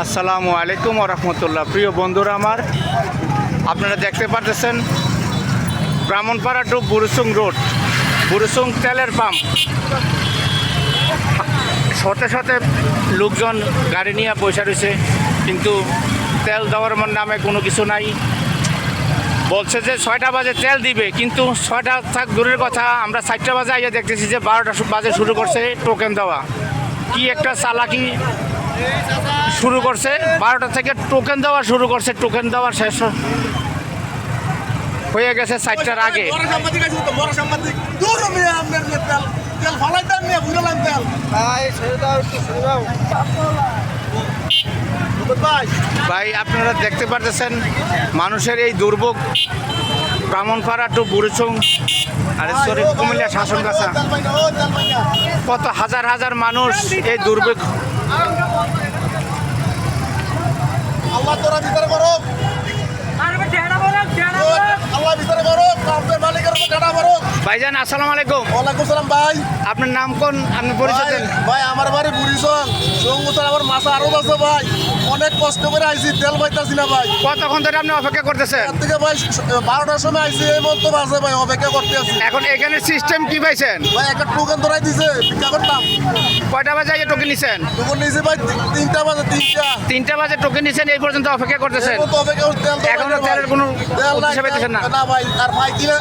আসসালামু আলাইকুম ওয়া রাহমাতুল্লাহ। প্রিয় বন্ধুরা আমার, আপনারা দেখতে পাচ্ছেন ব্রাহ্মণপাড়া টু বুরুসুং রোড, বুরুসুং তেলের পাম্প। শতে শতে লোকজন গাড়ি নিয়ে বসে রয়েছে, কিন্তু তেল দেওয়ার নামে কোনো কিছু নাই। বলছে যে 6টা বাজে তেল দিবে, কিন্তু 6টা থাক দূরের কথা, আমরা 4টা বাজে আইয়া দেখতেছি যে 12টা বাজে শুরু করছে টোকেন দেওয়া। কি একটা চালাকি শুরু করছে, 12টা থেকে টোকেন দেওয়া শুরু করছে। টোকেন দেওয়া শেষ হয়ে গেছে 4টার আগে। ভাই, আপনারা দেখতে পারতেছেন মানুষের এই দুর্ভোগ। ব্রাহ্মণপাড়া টু বুরুসুং কুমিল্লা শাসনগাছা, কত হাজার হাজার মানুষ এই দুর্ভোগ। আল্লাহ তোরা বিচার করো, আল্লাহ বিচার করো, মালিকের টাকা করো। ভাইজান আসসালামু আলাইকুম। ওয়ালাইকুম সালাম ভাই। আপনার নাম কোন? আপনি পরিচয় দেন। ভাই আমার বাড়ি বুড়িসং সঙ্গুতার, আমার মাথা আরো আছে ভাই। অনেক কষ্ট করে আইছি, তেল পাইতাছি না ভাই। কতক্ষণ ধরে আপনি অপেক্ষা করতেছেন? এর থেকে ভাই 12টার সময় আইছি, এই মতো বাজে ভাই অপেক্ষা করতে আছি। এখন এখানে সিস্টেম কি পাইছেন? ভাই একটা টোকেন ধরাই দিছে, ভিক্ষা করতাম। কয়টা বাজে এই টোকেন নিছেন? টোকেন নিয়েছি ভাই 3টা বাজে, 3টা বাজে টোকেন নিছেন, এই পর্যন্ত অপেক্ষা করতেছেন। এই মতো অপেক্ষা করতে এখনো তেলের কোনো হিসাব পাইতেছেন না? না ভাই। আর ভাই দিলে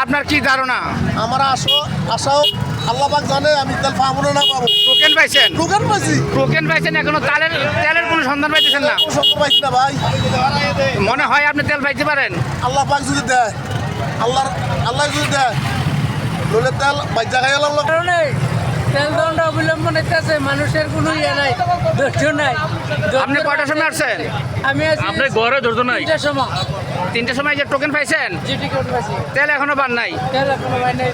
আপনার কি ধারণা? আমার আশাও আল্লাহ পাক জানে আমি তেল পাবো না পাবো। টোকেন পাইছেন? টোকেন পাইছি, টোকেন পাইছেন, এখনো তেলের কোনো সন্ধান পাইতেছেন না? সত্য পাইছি না ভাই। মনে হয় আপনি তেল পাইতে পারেন। আল্লাহ পাক যদি দেয়, আল্লাহ যদি দেয়, নইলে তেল বাচ্চা খাই আল্লাহ। কারণে তেল দণ্ড অবলম্বন হইতেছে, মানুষের কোনো ইয়ে নাই, ধৈর্য নাই। আপনি কয়টার সময় আসছেন? আমি আপনার ঘরে ধৈর্য নাই? 3টার সময় 3টার সময় যে টোকেন পাইছেন, জিটি কোড পাইছি। তেল এখনো পান নাই? তেল এখনো পাই নাই।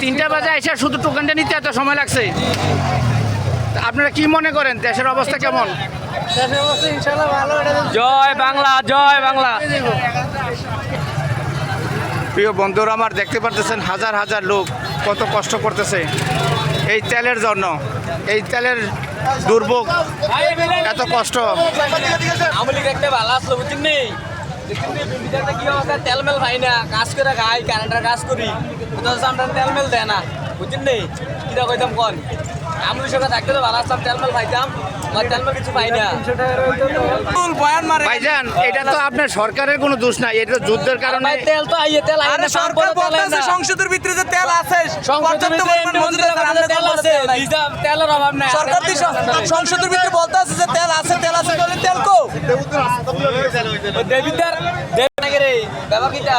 3টা বাজে এসে শুধু টোকেনটা নিতে এত সময় লাগছে। আপনারা কি মনে করেন দেশের অবস্থা কেমন? দেশের অবস্থা ইনশাআল্লাহ ভালো। এটা জয় বাংলা, জয় বাংলা। দেব। প্রিয় বন্ধুরা আমার, দেখতে পারতেছেন হাজার হাজার লোক কত কষ্ট করতেছে এই তেলের জন্য। এই তেলের দুর্ভোগ, এত কষ্ট। আমলি একটা ভালো আসলো বুঝছেন নি? কি অবস্থা, তেল মেল ভাই না, কাজ করে খাই, কারেন্টের কাজ করি, আমরা তেল মেল দেয় না বুঝছেন নি? কিটা কইতাম কন, আমলি সঙ্গে থাকতে তো ভালো আসতাম, তেল মেল খাইতাম, তেল মেল কিছু পাই না। ভাইজান, এটা তো আপনার সরকারের কোনো দোষ নাই, এটা তো যুদ্ধের কারণে। তেল তো আইয়ে তেল আইয়ে না, সরকার বলতেছে সংসদের ভিতরে যে তেল আছে, পর্যাপ্ত পরিমাণ মজুরি আছে, আমরা তেল আছে, তেলের অভাব নাই। সরকার সংসদের ভিতরে বলতে আছে যে তেল আছে, তাহলে তেল কো দেবিদার দেব নাকি রে বাবা কিটা